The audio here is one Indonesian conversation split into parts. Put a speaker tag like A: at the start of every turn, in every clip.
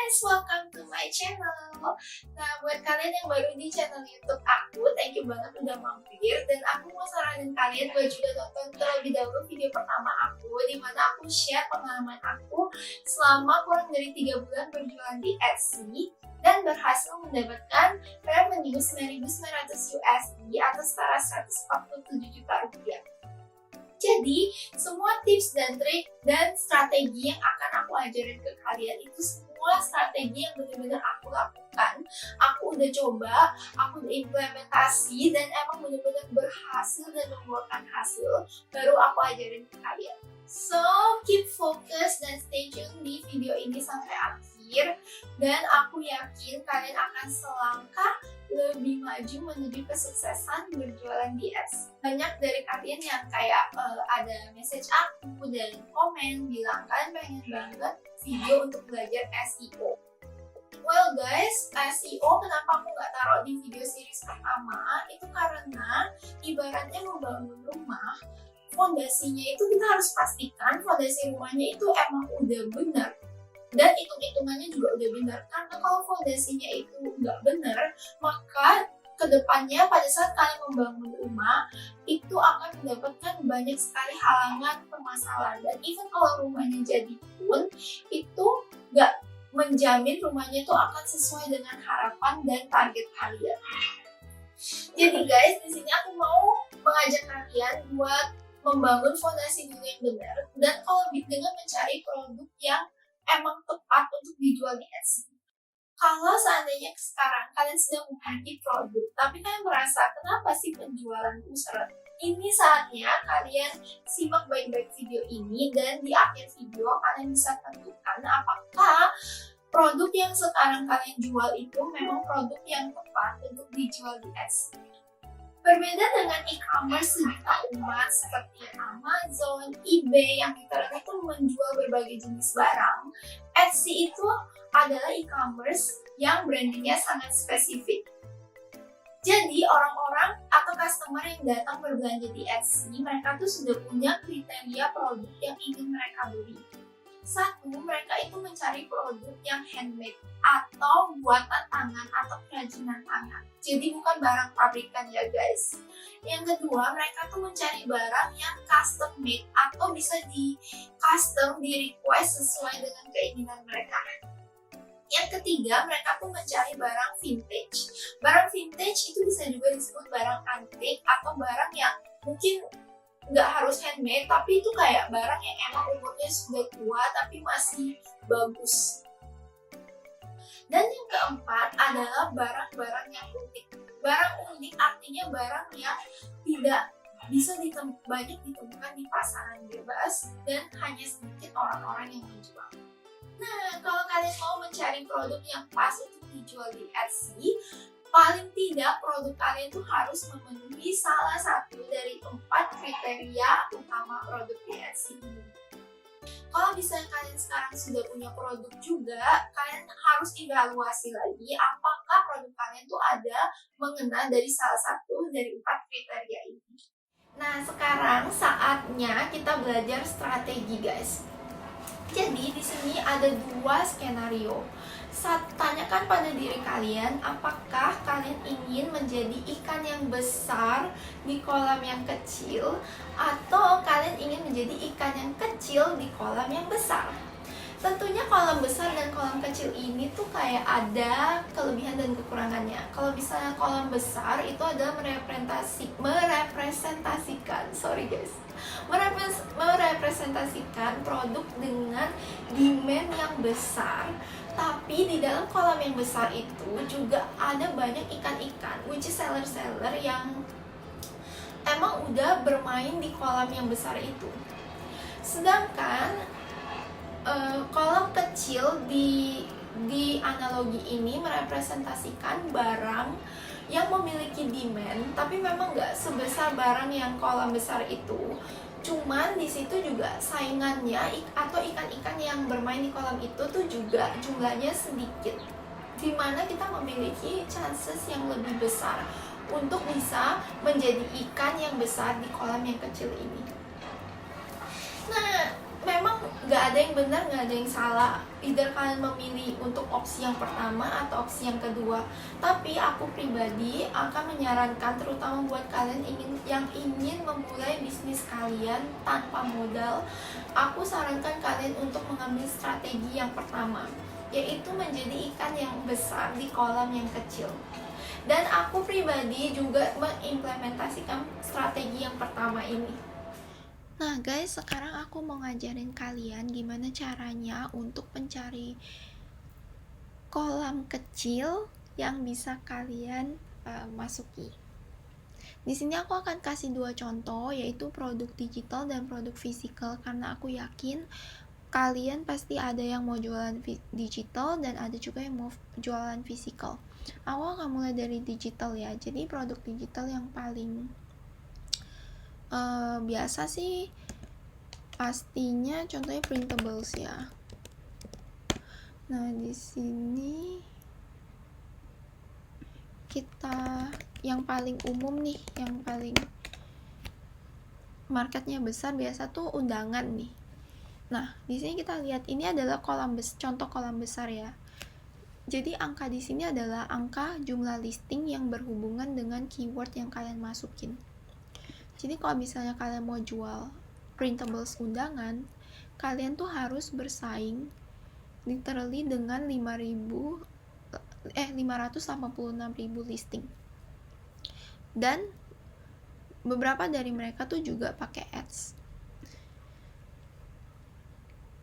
A: guys, welcome to my channel. Nah, buat kalian yang baru di channel YouTube aku, thank you banget udah mampir. Dan aku mau saranin kalian buat juga nonton terlebih dahulu video pertama aku, dimana aku share pengalaman aku selama kurang dari 3 bulan berjualan di Etsy dan berhasil mendapatkan revenue 9.900 USD atau setara 147 juta rupiah. Jadi, semua tips dan trik dan strategi yang akan aku ajarin ke kalian itu semua strategi yang benar-benar aku lakukan. Aku udah coba, aku udah implementasi, dan emang benar-benar berhasil dan membuahkan hasil. Baru aku ajarin ke kalian. So, keep focus dan stay tune di video ini sampai akhir. Dan aku yakin kalian akan selangkah lebih maju menuju kesuksesan berjualan di Etsy. Banyak dari kalian yang kayak ada message aku dan komen bilang kalian pengen banget video untuk belajar SEO. Well guys, SEO kenapa aku nggak taruh di video series pertama? Itu karena ibaratnya membangun rumah, fondasinya itu kita harus pastikan fondasi rumahnya itu emang udah benar. Dan hitung-hitungannya juga udah benar. Karena kalau fondasinya itu nggak benar, maka kedepannya pada saat kalian membangun rumah, itu akan mendapatkan banyak sekali halangan, permasalahan. Dan even kalau rumahnya jadi pun, itu nggak menjamin rumahnya itu akan sesuai dengan harapan dan target kalian. Jadi guys, di sini aku mau mengajak kalian buat membangun fondasi dulu yang benar. Dan kalau dengan mencari produk yang emang tepat untuk dijual di Etsy. Kalau seandainya sekarang kalian sedang memiliki produk, tapi kalian merasa kenapa sih penjualanku seret? Ini saatnya kalian simak baik-baik video ini, dan di akhir video kalian bisa tentukan apakah produk yang sekarang kalian jual itu memang produk yang tepat untuk dijual di Etsy. Berbeda dengan e-commerce sejuta umat seperti Amazon, eBay yang kita itu menjual berbagai jenis barang, Etsy itu adalah e-commerce yang brandingnya sangat spesifik. Jadi orang-orang atau customer yang datang berbelanja di Etsy, mereka tuh sudah punya kriteria produk yang ingin mereka beli. Satu, mereka itu mencari produk yang handmade atau buatan tangan atau kerajinan tangan. Jadi bukan barang pabrikan ya guys. Yang kedua, mereka tuh mencari barang yang custom made atau bisa di custom, di request sesuai dengan keinginan mereka. Yang ketiga, mereka tuh mencari barang vintage. Barang vintage itu bisa juga disebut barang antik atau barang yang mungkin nggak harus handmade, tapi itu kayak barang yang emang umurnya sudah tua tapi masih bagus. Dan yang keempat adalah barang-barang yang unik. Barang unik artinya barang yang tidak bisa banyak ditemukan di pasaran bebas dan hanya sedikit orang-orang yang menjual. Nah, kalau kalian mau mencari produk yang pas untuk dijual di Etsy, paling tidak produk kalian tuh harus memenuhi salah satu dari 4 kriteria utama produk di Etsy ini. Kalau misalnya kalian sekarang sudah punya produk juga, kalian harus evaluasi lagi apakah produk kalian tuh ada mengena dari salah satu dari 4 kriteria ini. Nah, sekarang saatnya kita belajar strategi guys. Jadi di sini ada 2 skenario. Tanyakan pada diri kalian, apakah kalian ingin menjadi ikan yang besar di kolam yang kecil, atau kalian ingin menjadi ikan yang kecil di kolam yang besar. Tentunya kolam besar dan kolam kecil ini tuh kayak ada kelebihan dan kekurangannya. Kalau misalnya kolam besar itu adalah merepresentasikan produk dengan demand yang besar. Tapi di dalam kolam yang besar itu juga ada banyak ikan-ikan, which is seller-seller yang emang udah bermain di kolam yang besar itu. Sedangkan kolam kecil di analogi ini merepresentasikan barang yang memiliki demand, tapi memang nggak sebesar barang yang kolam besar itu. Cuman di situ juga saingannya atau ikan-ikan yang bermain di kolam itu tuh juga jumlahnya sedikit, dimana kita memiliki chances yang lebih besar untuk bisa menjadi ikan yang besar di kolam yang kecil ini. Nah, memang nggak ada yang benar, nggak ada yang salah. Either kalian memilih untuk opsi yang pertama atau opsi yang kedua. Tapi aku pribadi akan menyarankan, terutama buat kalian yang ingin memulai bisnis kalian tanpa modal, aku sarankan kalian untuk mengambil strategi yang pertama, yaitu menjadi ikan yang besar di kolam yang kecil. Dan aku pribadi juga mengimplementasikan strategi yang pertama ini. Nah guys, sekarang aku mau ngajarin kalian gimana caranya untuk mencari kolam kecil yang bisa kalian masuki. Di sini aku akan kasih 2 contoh, yaitu produk digital dan produk fisikal, karena aku yakin kalian pasti ada yang mau jualan digital dan ada juga yang mau jualan fisikal. Aku akan mulai dari digital ya. Jadi produk digital yang paling biasa sih pastinya contohnya printables ya. Nah, di sini kita yang paling umum nih, yang paling marketnya besar biasa tuh undangan nih. Nah, di sini kita lihat ini adalah contoh kolam besar ya. Jadi angka di sini adalah angka jumlah listing yang berhubungan dengan keyword yang kalian masukin. Jadi kalau misalnya kalian mau jual printables undangan, kalian tuh harus bersaing literally dengan 586.000 listing. Dan beberapa dari mereka tuh juga pakai ads.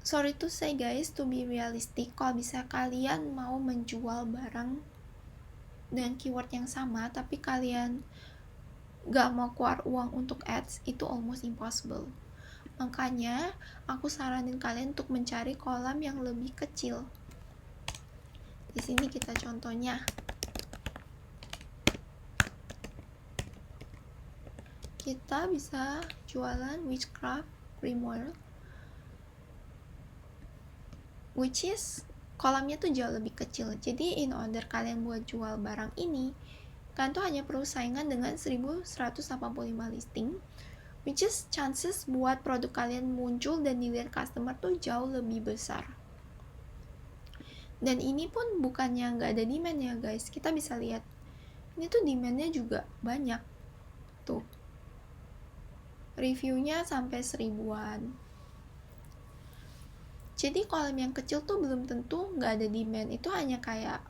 A: Sorry to say guys, to be realistic, kalau bisa kalian mau menjual barang dengan keyword yang sama tapi kalian gak mau keluar uang untuk ads, itu almost impossible. Makanya aku saranin kalian untuk mencari kolam yang lebih kecil. Di sini kita contohnya. Kita bisa jualan witchcraft grimoire, which is kolamnya tuh jauh lebih kecil. Jadi in order kalian buat jual barang ini, kalian tuh hanya perlu saingan dengan 1185 listing, which is chances buat produk kalian muncul dan dilihat customer tuh jauh lebih besar. Dan ini pun bukannya nggak ada demand ya guys, kita bisa lihat ini tuh demandnya juga banyak tuh, reviewnya sampai 1000-an. Jadi kolam yang kecil tuh belum tentu nggak ada demand, itu hanya kayak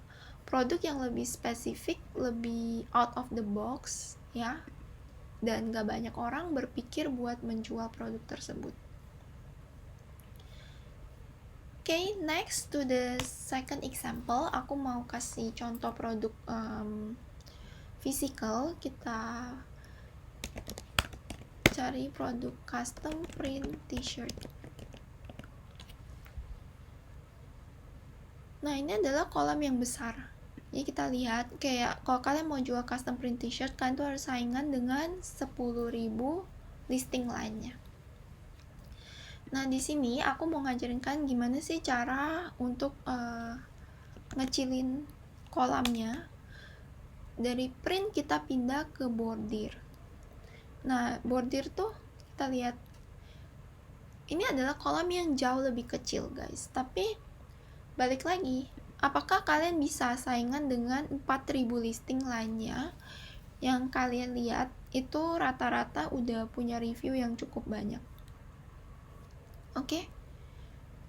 A: produk yang lebih spesifik, lebih out of the box ya, dan nggak banyak orang berpikir buat menjual produk tersebut. Okay, next to the second example, aku mau kasih contoh produk physical. Kita cari produk custom print t-shirt. Nah, ini adalah kolam yang besar. Jadi kita lihat, kayak kalau kalian mau jual custom print t-shirt, kalian tuh harus saingan dengan 10.000 listing lainnya. Nah, di sini aku mau ngajarin kalian gimana sih cara untuk ngecilin kolamnya. Dari print kita pindah ke bordir. Nah, bordir tuh kita lihat, ini adalah kolam yang jauh lebih kecil guys. Tapi balik lagi, apakah kalian bisa saingan dengan 4.000 listing lainnya yang kalian lihat itu rata-rata udah punya review yang cukup banyak? Oke.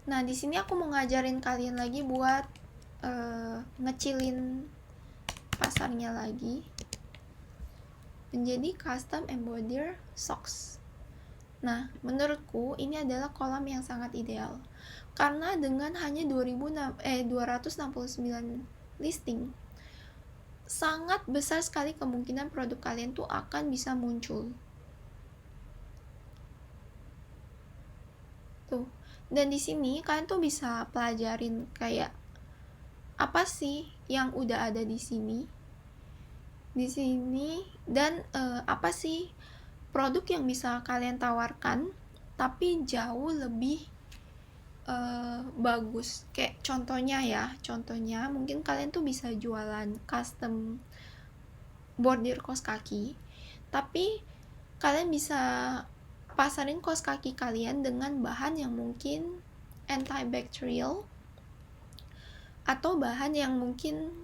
A: Nah, di sini aku mau ngajarin kalian lagi buat ngecilin pasarnya lagi menjadi custom embroidered socks. Nah, menurutku ini adalah kolam yang sangat ideal. Karena dengan hanya 269 listing, sangat besar sekali kemungkinan produk kalian tuh akan bisa muncul. Tuh. Dan di sini kalian tuh bisa pelajarin kayak apa sih yang udah ada di sini. Dan apa sih produk yang bisa kalian tawarkan tapi jauh lebih bagus. Kayak contohnya mungkin kalian tuh bisa jualan custom bordir kaos kaki, tapi kalian bisa pasarin kaos kaki kalian dengan bahan yang mungkin
B: antibacterial, atau bahan yang mungkin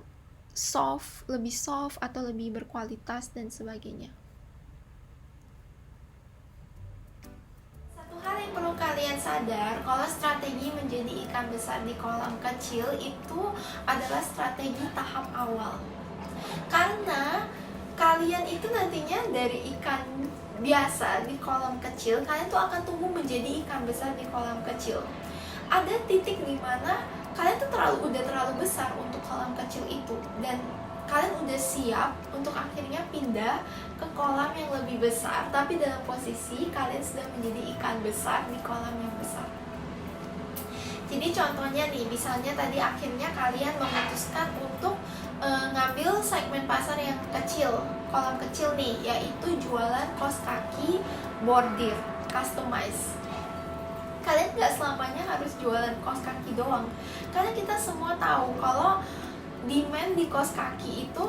B: lebih soft atau lebih berkualitas dan sebagainya.
A: Satu hal yang perlu kalian sadar, kalau strategi menjadi ikan besar di kolam kecil itu adalah strategi tahap awal. Karena kalian itu nantinya dari ikan biasa di kolam kecil, kalian tuh akan tumbuh menjadi ikan besar di kolam kecil. Ada titik di mana kalian tuh udah terlalu besar untuk kolam kecil itu, dan kalian udah siap untuk akhirnya pindah ke kolam yang lebih besar, tapi dalam posisi kalian sudah menjadi ikan besar di kolam yang besar. Jadi contohnya nih, misalnya tadi akhirnya kalian memutuskan untuk ngambil segmen pasar yang kecil, kolam kecil nih, yaitu jualan kaos kaki bordir, customize. Kalian nggak selamanya harus jualan kaos kaki doang, karena kita semua tahu kalau demand di kaos kaki itu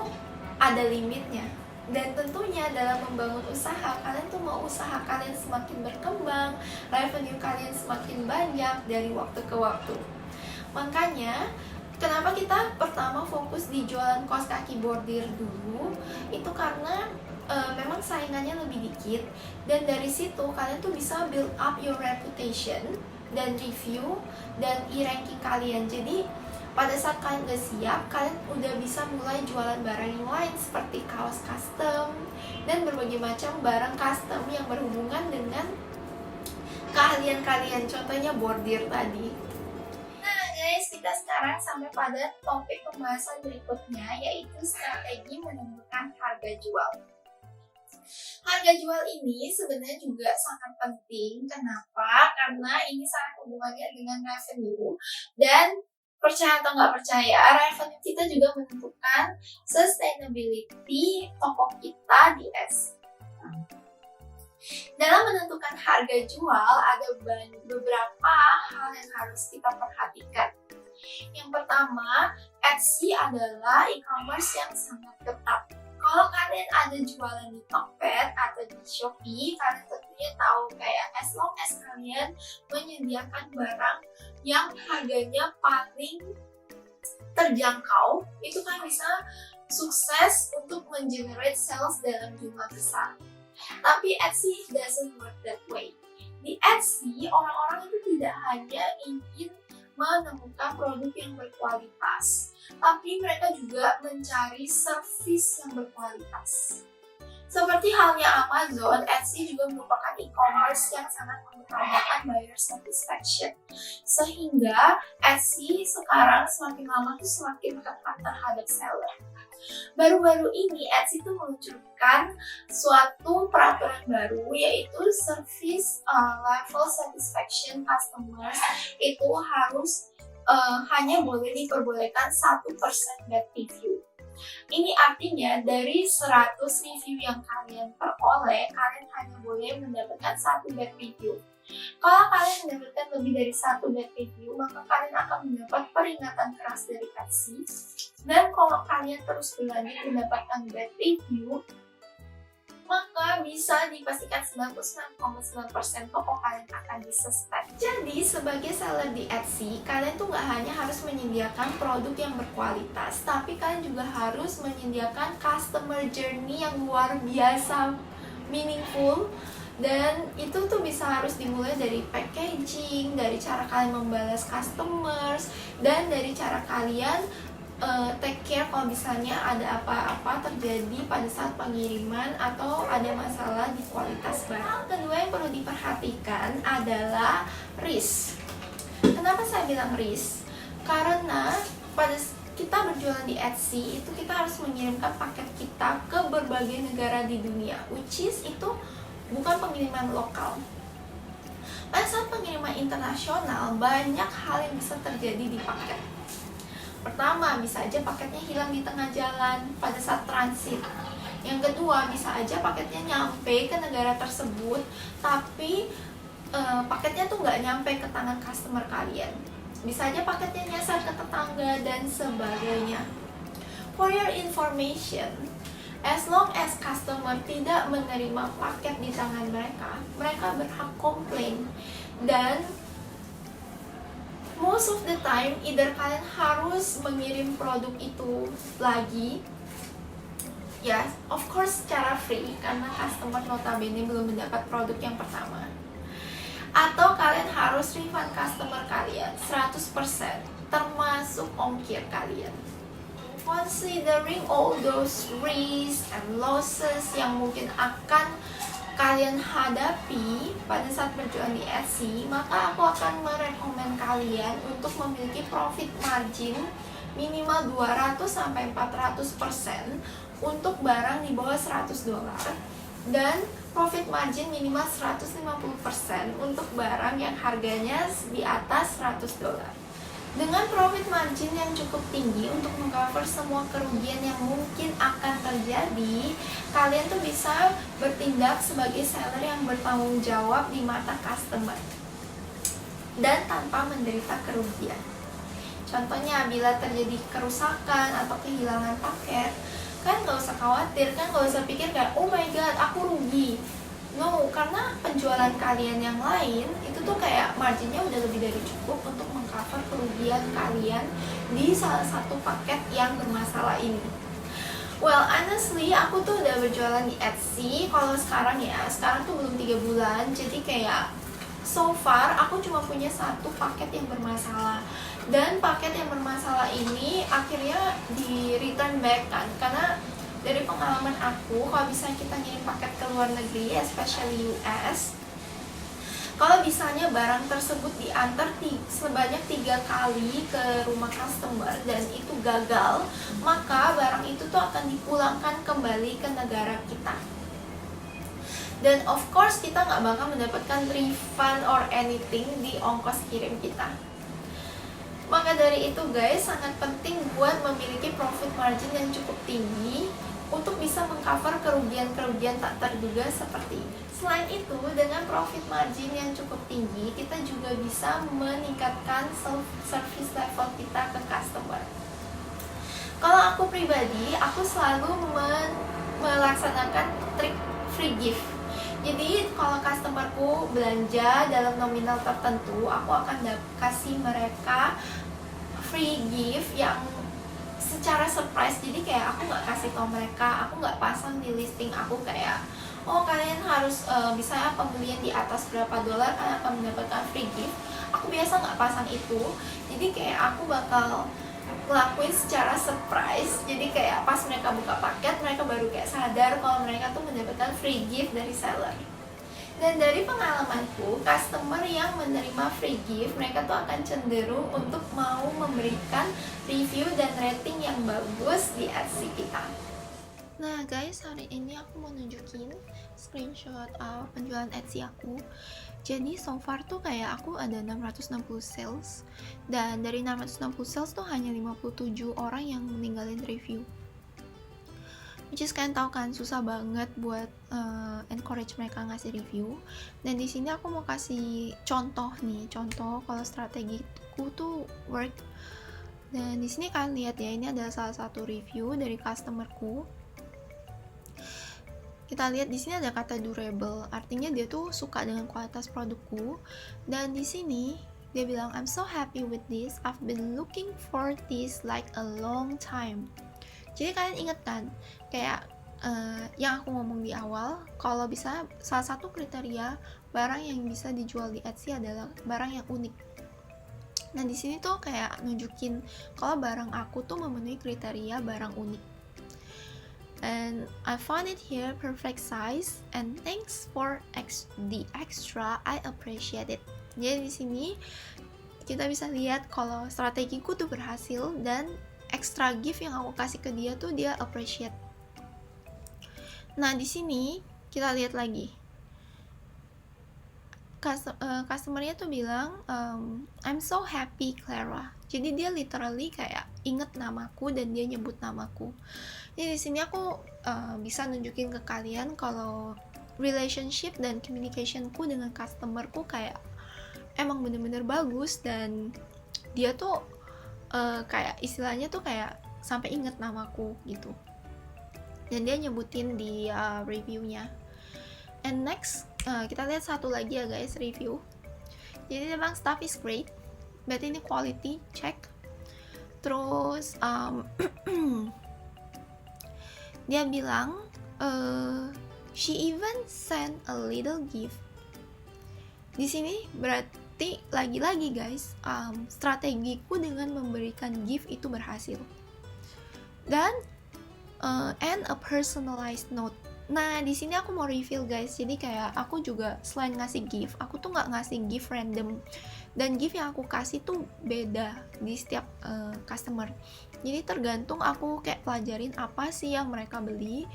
A: ada limitnya. Dan tentunya dalam membangun usaha, kalian tuh mau usaha kalian semakin berkembang, revenue kalian semakin banyak dari waktu ke waktu. Makanya kenapa kita pertama fokus di jualan kaos kaki bordir dulu, itu karena memang saingannya lebih dikit, dan dari situ kalian tuh bisa build up your reputation dan review dan e-ranking kalian. Jadi pada saat kalian udah siap, kalian udah bisa mulai jualan barang yang lain seperti kaos custom dan berbagai macam barang custom yang berhubungan dengan keahlian kalian, contohnya bordir tadi. Nah guys, kita sekarang sampai pada topik pembahasan berikutnya, yaitu strategi menentukan harga jual. Harga jual ini sebenarnya juga sangat penting. Kenapa? Karena ini sangat hubungannya dengan revenue, dan percaya atau nggak percaya, revenue kita juga menentukan sustainability toko kita di Etsy. Dalam menentukan harga jual, ada beberapa hal yang harus kita perhatikan. Yang pertama, Etsy adalah e-commerce yang sangat ketat. Kalau kalian ada jualan di Tokped atau di Shopee, kalian tentunya tahu kayak as long as kalian menyediakan barang yang harganya paling terjangkau, itu kan bisa sukses untuk mengenerate sales dalam jumlah besar. Tapi Etsy doesn't work that way. Di Etsy, orang-orang itu tidak hanya ingin menemukan produk yang berkualitas, tapi mereka juga mencari service yang berkualitas. Seperti halnya Amazon, Etsy juga merupakan e-commerce yang sangat mengutamakan buyer satisfaction. Sehingga Etsy sekarang semakin lama tuh semakin ketat terhadap seller. Baru-baru ini Etsy tuh meluncurkan suatu peraturan baru, yaitu service level satisfaction customers itu harus hanya boleh diperbolehkan 1% bad review. Ini artinya dari 100 review yang kalian peroleh, kalian hanya boleh mendapatkan 1 bad review. Kalau kalian mendapatkan lebih dari 1 bad review, maka kalian akan mendapat peringatan keras dari Etsy. Dan kalau kalian terus berlanjut mendapatkan bad review, maka bisa dipastikan 99,9% toko kalian akan disuspend. Jadi sebagai seller di Etsy, kalian tuh nggak hanya harus menyediakan produk yang berkualitas, tapi kalian juga harus menyediakan customer journey yang luar biasa meaningful. Dan itu tuh bisa harus dimulai dari packaging, dari cara kalian membalas customers, dan dari cara kalian take care kalau misalnya ada apa-apa terjadi pada saat pengiriman atau ada masalah di kualitas barang. Kedua yang perlu diperhatikan adalah risk. Kenapa saya bilang risk? Karena pada kita berjualan di Etsy itu kita harus mengirimkan paket kita ke berbagai negara di dunia, which is itu bukan pengiriman lokal. Pada saat pengiriman internasional, banyak hal yang bisa terjadi di paket. Pertama, bisa aja paketnya hilang di tengah jalan pada saat transit. Yang kedua, bisa aja paketnya nyampe ke negara tersebut, tapi paketnya tuh nggak nyampe ke tangan customer kalian. Bisa aja paketnya nyasar ke tetangga dan sebagainya. For your information, as long as customer tidak menerima paket di tangan mereka, mereka berhak komplain. Dan most of the time either kalian harus mengirim produk itu lagi, ya of course secara free karena customer notabene belum mendapat produk yang pertama, atau kalian harus refund customer kalian 100% termasuk ongkir kalian. Considering all those risks and losses yang mungkin akan kalian hadapi pada saat berjualan di Etsy, maka aku akan merekomend kalian untuk memiliki profit margin minimal 200-400% untuk barang di bawah $100 dan profit margin minimal 150% untuk barang yang harganya di atas $100. Dengan profit margin yang cukup tinggi untuk mengcover semua kerugian yang mungkin akan terjadi, kalian tuh bisa bertindak sebagai seller yang bertanggung jawab di mata customer dan tanpa menderita kerugian. Contohnya, bila terjadi kerusakan atau kehilangan paket, kan gak usah khawatir, kan gak usah pikir kayak oh my god aku rugi. No, karena penjualan kalian yang lain itu tuh kayak marginnya udah lebih dari cukup untuk mengcover kerugian kalian di salah satu paket yang bermasalah ini. Well, honestly, aku tuh udah berjualan di Etsy. Kalau sekarang tuh belum 3 bulan. Jadi kayak so far aku cuma punya satu paket yang bermasalah. Dan paket yang bermasalah ini akhirnya di return back kan, karena dari pengalaman aku, kalau bisa kita ngirim paket ke luar negeri, especially US, kalau misalnya barang tersebut diantar sebanyak 3 kali ke rumah customer dan itu gagal, maka barang itu tuh akan dipulangkan kembali ke negara kita. Dan of course kita nggak bakal mendapatkan refund or anything di ongkos kirim kita. Maka dari itu guys, sangat penting buat memiliki profit margin yang cukup tinggi untuk bisa mengcover kerugian-kerugian tak terduga seperti ini. Selain itu, dengan profit margin yang cukup tinggi, kita juga bisa meningkatkan service level kita ke customer. Kalau aku pribadi, aku selalu melaksanakan trik free gift. Jadi kalau customerku belanja dalam nominal tertentu, aku akan kasih mereka free gift yang secara surprise. Jadi kayak aku nggak kasih tau mereka, aku nggak pasang di listing aku kayak oh kalian harus misalnya pembelian di atas berapa dolar kalian akan mendapatkan free gift. Aku biasa nggak pasang itu. Jadi kayak aku bakal ngelakuin secara surprise. Jadi kayak pas mereka buka paket, mereka baru kayak sadar kalau mereka tuh mendapatkan free gift dari seller. Dan dari pengalamanku, customer yang menerima free gift, mereka tuh akan cenderung untuk mau memberikan review dan rating yang bagus di Etsy kita.
B: Nah guys, hari ini aku mau nunjukin screenshot penjualan Etsy aku. Jadi so far tuh kayak aku ada 660 sales, dan dari 660 sales tuh hanya 57 orang yang meninggalin review. Which is kalian tahu kan, susah banget buat encourage mereka ngasih review. Dan di sini aku mau kasih contoh kalau strategiku tuh work. Dan di sini kalian lihat ya, ini adalah salah satu review dari customerku. Kita lihat di sini ada kata durable, artinya dia tuh suka dengan kualitas produkku. Dan di sini dia bilang, I'm so happy with this. I've been looking for this like a long time. Jadi kalian ingat kan, kayak yang aku ngomong di awal, kalau bisa salah satu kriteria barang yang bisa dijual di Etsy adalah barang yang unik. Nah di sini tuh kayak nunjukin kalau barang aku tuh memenuhi kriteria barang unik. And I found it here perfect size and thanks for the extra, I appreciate it. Jadi di sini kita bisa lihat kalau strategiku tuh berhasil dan extra gift yang aku kasih ke dia tuh dia appreciate. Nah di sini kita lihat lagi, customernya tuh bilang I'm so happy Clara. Jadi dia literally kayak inget namaku dan dia nyebut namaku. Jadi di sini aku bisa nunjukin ke kalian kalau relationship dan communicationku dengan customerku kayak emang bener-bener bagus, dan dia tuh kayak istilahnya tuh kayak sampai inget namaku gitu. Dan dia nyebutin di reviewnya. And next kita lihat satu lagi ya guys, review. Jadi dia bilang stuff is great. berarti ini quality check. Terus dia bilang she even sent a little gift. Di sini berarti lagi-lagi guys, strategiku dengan memberikan gift itu berhasil. Dan and a personalized note. Nah, di sini aku mau reveal guys. Jadi kayak aku juga selain ngasih gift, aku tuh nggak ngasih gift random. Dan gift yang aku kasih tuh beda di setiap customer. Jadi tergantung aku kayak pelajarin apa sih yang mereka beli.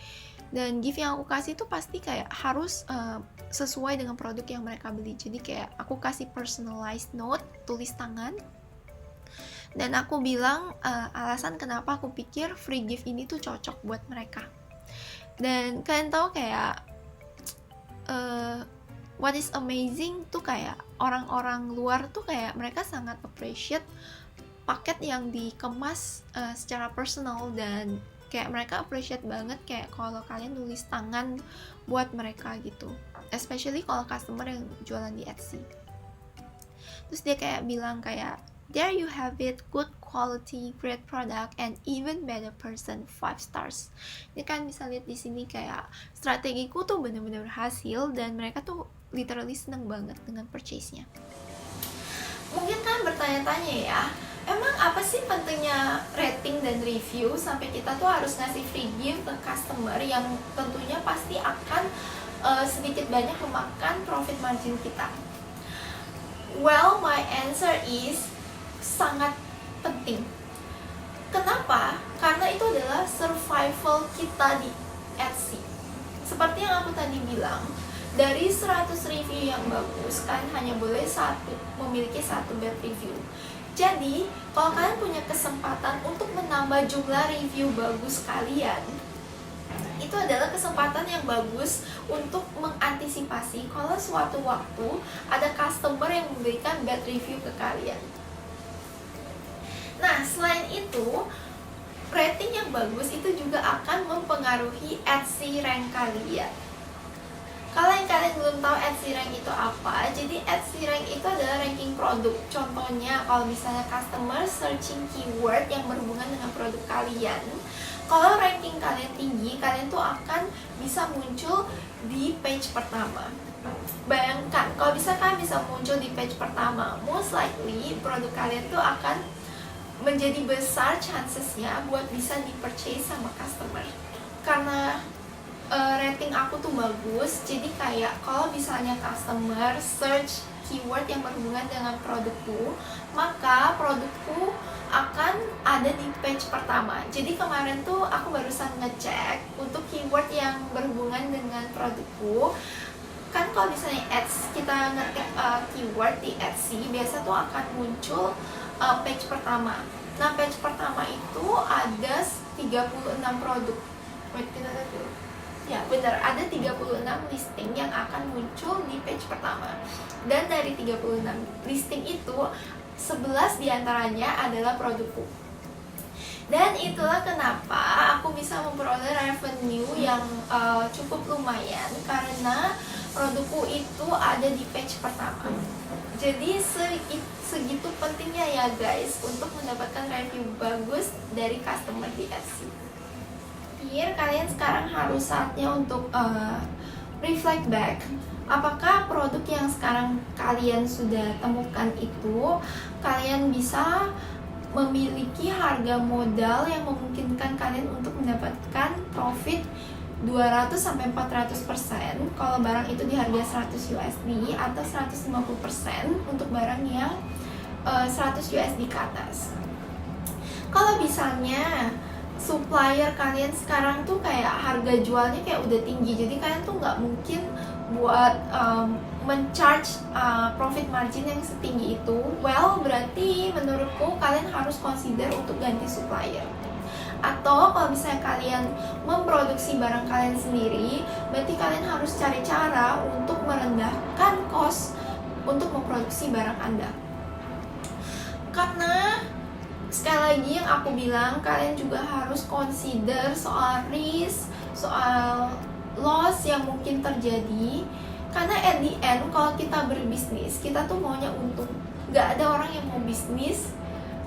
B: Dan gift yang aku kasih tuh pasti kayak harus sesuai dengan produk yang mereka beli. Jadi kayak aku kasih personalized note, tulis tangan. Dan aku bilang alasan kenapa aku pikir free gift ini tuh cocok buat mereka. Dan kalian tahu kayak what is amazing tuh kayak orang-orang luar tuh kayak mereka sangat appreciate paket yang dikemas secara personal, dan kayak mereka appreciate banget kayak kalau kalian nulis tangan buat mereka gitu, especially kalau customer yang jualan di Etsy. Terus dia kayak bilang kayak, there you have it, good quality, great product, and even better person, 5 stars. Ini kan bisa lihat di sini kayak strategiku tuh benar-benar berhasil dan mereka tuh literally seneng banget dengan purchase-nya. Mungkin kan bertanya-tanya ya, emang apa sih pentingnya rating dan review sampai kita tuh harus ngasih free gift ke customer yang tentunya pasti akan sedikit banyak memakan profit margin kita? Well, my answer is sangat penting. Kenapa? Karena itu adalah survival kita di Etsy. Seperti yang aku tadi bilang, dari 100 review yang bagus, kalian hanya boleh memiliki satu bad review. Jadi, kalau kalian punya kesempatan untuk menambah jumlah review bagus kalian, itu adalah kesempatan yang bagus untuk mengantisipasi kalau suatu waktu ada customer yang memberikan bad review ke kalian. Nah, selain itu, rating yang bagus itu juga akan mempengaruhi Etsy rank kalian. Kalau yang kalian belum tahu Etsy rank itu apa, jadi Etsy rank itu adalah ranking produk. Contohnya, kalau misalnya customer searching keyword yang berhubungan dengan produk kalian, kalau ranking kalian tinggi, kalian tuh akan bisa muncul di page pertama. Bayangkan, kalau bisa kalian bisa muncul di page pertama, most likely produk kalian tuh akan menjadi besar chancesnya buat bisa di-purchase sama customer. Karena rating aku tuh bagus, jadi kayak kalau misalnya customer search keyword yang berhubungan dengan produkku, maka produkku akan ada di page pertama. Jadi kemarin tuh aku barusan ngecek untuk keyword yang berhubungan dengan produkku. Kan kalau misalnya ads, kita ngetik keyword di Etsy, biasa tuh akan muncul page pertama. Nah, page pertama itu ada 36 produk. Wait, kita lihat dulu. Ya, benar, ada 36 listing yang akan muncul di page pertama. Dan dari 36 listing itu, 11 diantaranya adalah produkku. Dan itulah kenapa aku bisa memperoleh revenue yang cukup lumayan, karena produkku itu ada di page pertama. Jadi segitu pentingnya ya guys untuk mendapatkan review bagus dari customer di Etsy. Kalian sekarang harus saatnya untuk reflect back. Apakah produk yang sekarang kalian sudah temukan itu kalian bisa memiliki harga modal yang memungkinkan kalian untuk mendapatkan profit 200-400% kalau barang itu di harga 100 USD atau 150% untuk barang yang 100 USD ke atas. Kalau misalnya supplier kalian sekarang tuh kayak harga jualnya kayak udah tinggi, jadi kalian tuh nggak mungkin buat men-charge profit margin yang setinggi itu, well berarti menurutku kalian harus consider untuk ganti supplier. Atau kalau misalnya kalian memproduksi barang kalian sendiri, berarti kalian harus cari cara untuk merendahkan cost untuk memproduksi barang Anda. Karena sekali lagi yang aku bilang, kalian juga harus consider soal risk, soal loss yang mungkin terjadi. Karena at the end, kalau kita berbisnis, kita tuh maunya untung. nggak ada orang yang mau bisnis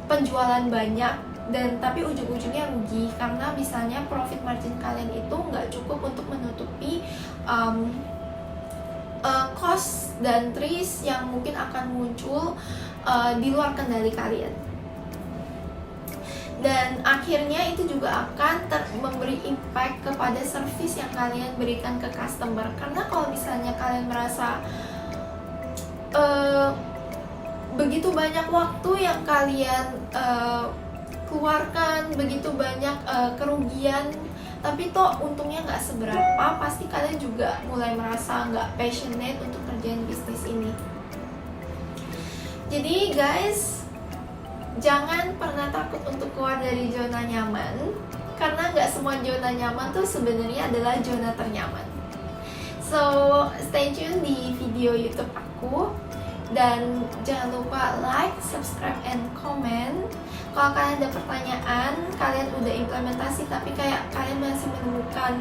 B: penjualan banyak dan tapi ujung-ujungnya rugi karena misalnya profit margin kalian itu nggak cukup untuk menutupi cost dan risk yang mungkin akan muncul di luar kendali kalian. Dan akhirnya itu juga akan memberi impact kepada service yang kalian berikan ke customer. Karena kalau misalnya kalian merasa begitu banyak waktu yang kalian keluarkan, begitu banyak kerugian, tapi toh untungnya nggak seberapa, pasti kalian juga mulai merasa nggak passionate untuk kerjain bisnis ini. Jadi guys, jangan pernah takut untuk keluar dari zona nyaman, karena nggak semua zona nyaman tuh sebenarnya adalah zona ternyaman. So, stay tune di video YouTube aku, dan jangan lupa like, subscribe, and comment. Kalau kalian ada pertanyaan, kalian udah implementasi tapi kayak kalian masih menemukan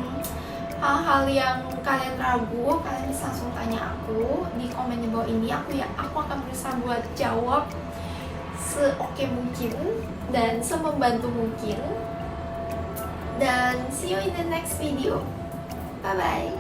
B: hal-hal yang kalian ragu, kalian bisa langsung tanya aku di komen di bawah ini. Aku akan berusaha buat jawab seoke mungkin dan semembantu mungkin. Dan see you in the next video. Bye bye.